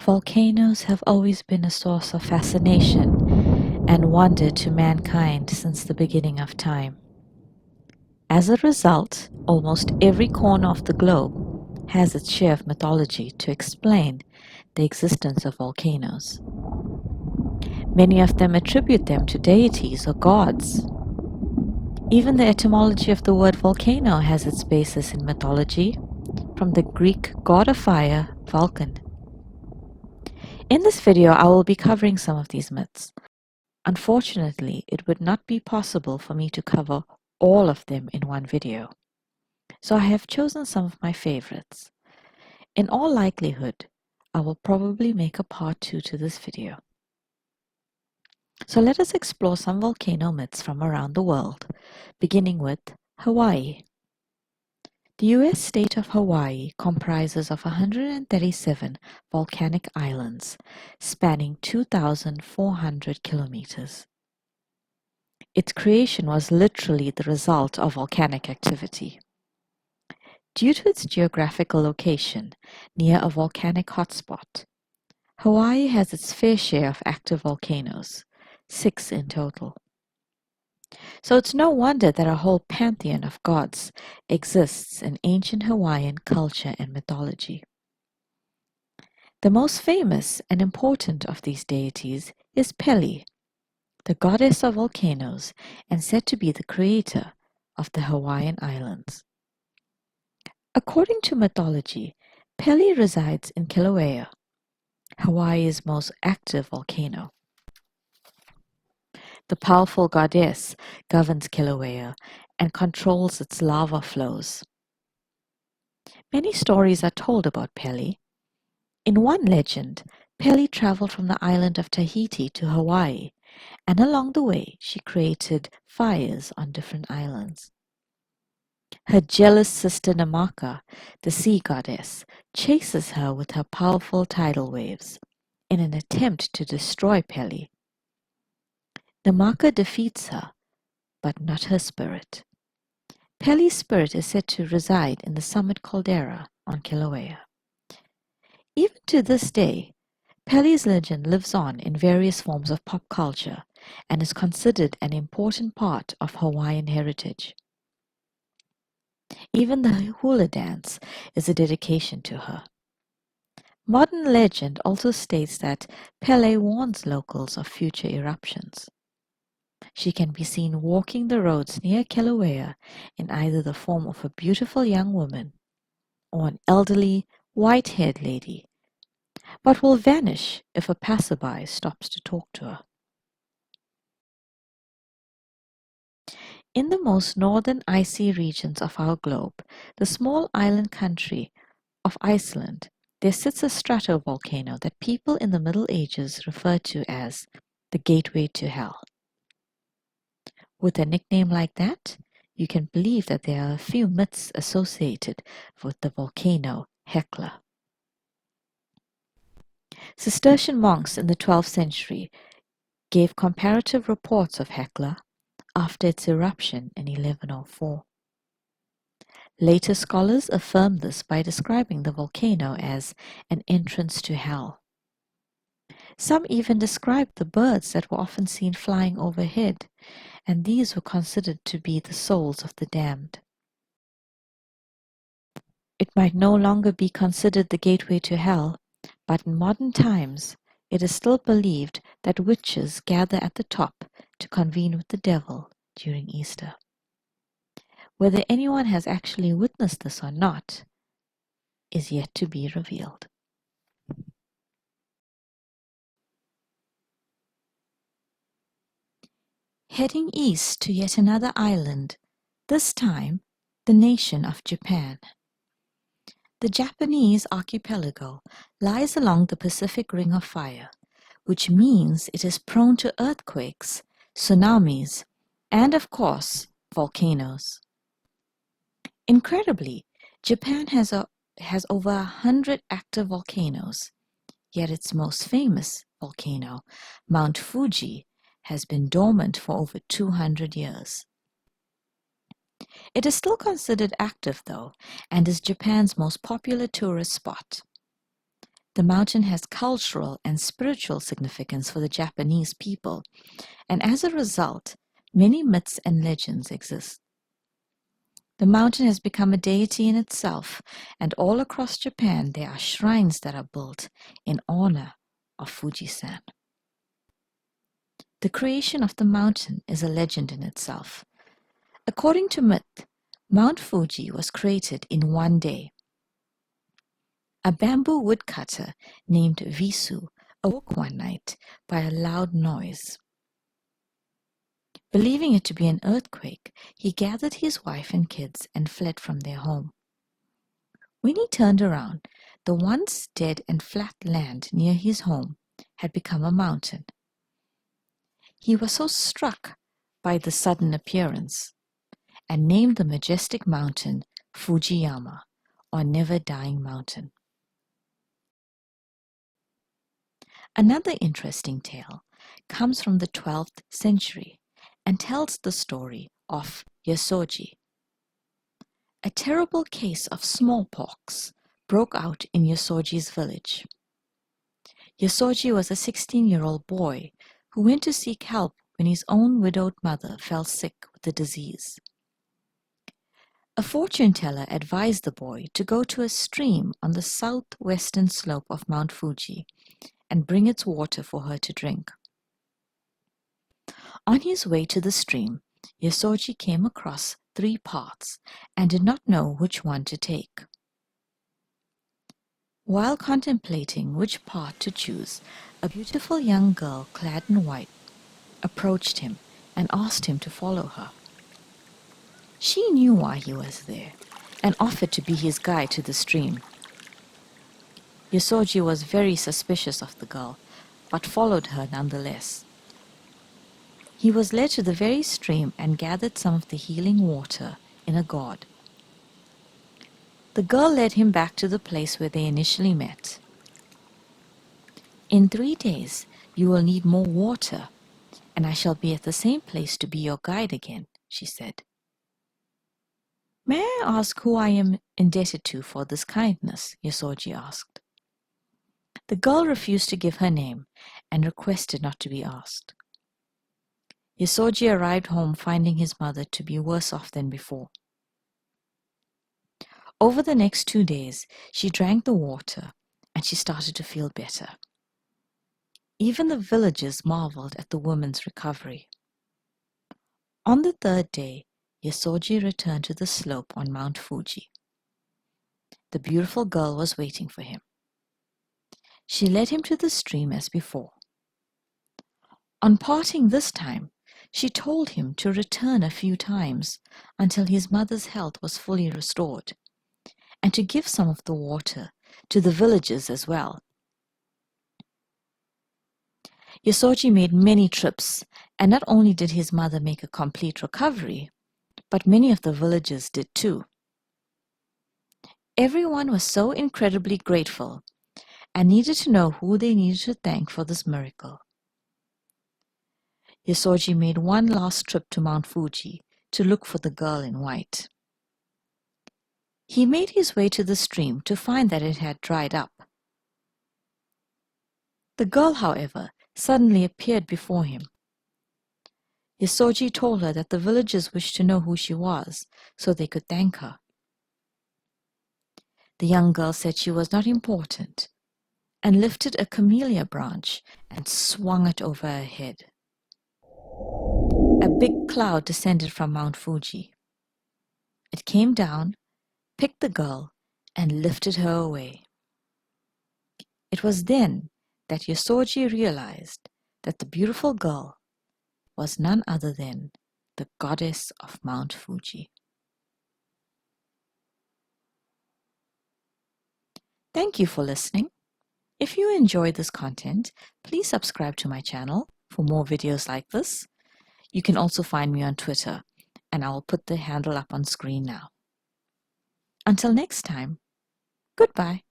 Volcanoes have always been a source of fascination and wonder to mankind since the beginning of time. As a result, almost every corner of the globe has its share of mythology to explain the existence of volcanoes. Many of them attribute them to deities or gods. Even the etymology of the word volcano has its basis in mythology, from the Greek god of fire, Vulcan. In this video, I will be covering some of these myths. Unfortunately, it would not be possible for me to cover all of them in one video, so I have chosen some of my favorites. In all likelihood, I will probably make a part 2 to this video. So let us explore some volcano myths from around the world, beginning with Hawaii. The US state of Hawaii comprises of 137 volcanic islands spanning 2,400 kilometers. Its creation was literally the result of volcanic activity. Due to its geographical location near a volcanic hotspot, Hawaii has its fair share of active volcanoes, 6 in total. So it's no wonder that a whole pantheon of gods exists in ancient Hawaiian culture and mythology. The most famous and important of these deities is Pele, the goddess of volcanoes and said to be the creator of the Hawaiian Islands. According to mythology, Pele resides in Kilauea, Hawaii's most active volcano. The powerful goddess governs Kilauea and controls its lava flows. Many stories are told about Pele. In one legend, Pele traveled from the island of Tahiti to Hawaii, and along the way she created fires on different islands. Her jealous sister Namaka, the sea goddess, chases her with her powerful tidal waves in an attempt to destroy Pele. Namaka defeats her, but not her spirit. Pele's spirit is said to reside in the summit caldera on Kilauea. Even to this day, Pele's legend lives on in various forms of pop culture and is considered an important part of Hawaiian heritage. Even the hula dance is a dedication to her. Modern legend also states that Pele warns locals of future eruptions. She can be seen walking the roads near Kilauea in either the form of a beautiful young woman or an elderly, white-haired lady, but will vanish if a passerby stops to talk to her. In the most northern icy regions of our globe, the small island country of Iceland, there sits a stratovolcano that people in the Middle Ages referred to as the gateway to hell. With a nickname like that, you can believe that there are a few myths associated with the volcano Hekla. Cistercian monks in the 12th century gave comparative reports of Hekla after its eruption in 1104. Later scholars affirmed this by describing the volcano as an entrance to hell. Some even described the birds that were often seen flying overhead, and these were considered to be the souls of the damned. It might no longer be considered the gateway to hell, but in modern times it is still believed that witches gather at the top to convene with the devil during Easter. Whether anyone has actually witnessed this or not is yet to be revealed. Heading east to yet another island, this time the nation of Japan. The Japanese archipelago lies along the Pacific Ring of Fire, which means it is prone to earthquakes, tsunamis, and of course, volcanoes. Incredibly, Japan has over 100 active volcanoes, yet its most famous volcano, Mount Fuji, has been dormant for over 200 years. It is still considered active though, and is Japan's most popular tourist spot. The mountain has cultural and spiritual significance for the Japanese people, and as a result, many myths and legends exist. The mountain has become a deity in itself, and all across Japan there are shrines that are built in honor of Fuji-san. The creation of the mountain is a legend in itself. According to myth, Mount Fuji was created in one day. A bamboo woodcutter named Visu awoke one night by a loud noise. Believing it to be an earthquake, he gathered his wife and kids and fled from their home. When he turned around, the once dead and flat land near his home had become a mountain. He was so struck by the sudden appearance and named the majestic mountain Fujiyama, or Never-Dying Mountain. Another interesting tale comes from the 12th century and tells the story of Yasoji. A terrible case of smallpox broke out in Yasoji's village. Yasoji was a 16-year-old boy who went to seek help when his own widowed mother fell sick with the disease. A fortune teller advised the boy to go to a stream on the southwestern slope of Mount Fuji and bring its water for her to drink. On his way to the stream, Yasoji came across 3 paths and did not know which one to take. While contemplating which path to choose, a beautiful young girl clad in white approached him and asked him to follow her. She knew why he was there and offered to be his guide to the stream. Yasoji was very suspicious of the girl, but followed her nonetheless. He was led to the very stream and gathered some of the healing water in a gourd. The girl led him back to the place where they initially met. "In 3 days, you will need more water, and I shall be at the same place to be your guide again," she said. "May I ask who I am indebted to for this kindness?" Yasoji asked. The girl refused to give her name and requested not to be asked. Yasoji arrived home finding his mother to be worse off than before. Over the next 2 days, she drank the water and she started to feel better. Even the villagers marveled at the woman's recovery. On the 3rd day, Yasoji returned to the slope on Mount Fuji. The beautiful girl was waiting for him. She led him to the stream as before. On parting this time, she told him to return a few times until his mother's health was fully restored, and to give some of the water to the villagers as well. Yasoji made many trips, and not only did his mother make a complete recovery, but many of the villagers did too. Everyone was so incredibly grateful and needed to know who they needed to thank for this miracle. Yasoji made one last trip to Mount Fuji to look for the girl in white. He made his way to the stream to find that it had dried up. The girl, however, suddenly appeared before him. Yasoji told her that the villagers wished to know who she was, so they could thank her. The young girl said she was not important, and lifted a camellia branch and swung it over her head. A big cloud descended from Mount Fuji. It came down, picked the girl, and lifted her away. It was then that Yasoji realized that the beautiful girl was none other than the goddess of Mount Fuji. Thank you for listening. If you enjoyed this content, please subscribe to my channel for more videos like this. You can also find me on Twitter, and I will put the handle up on screen now. Until next time, goodbye.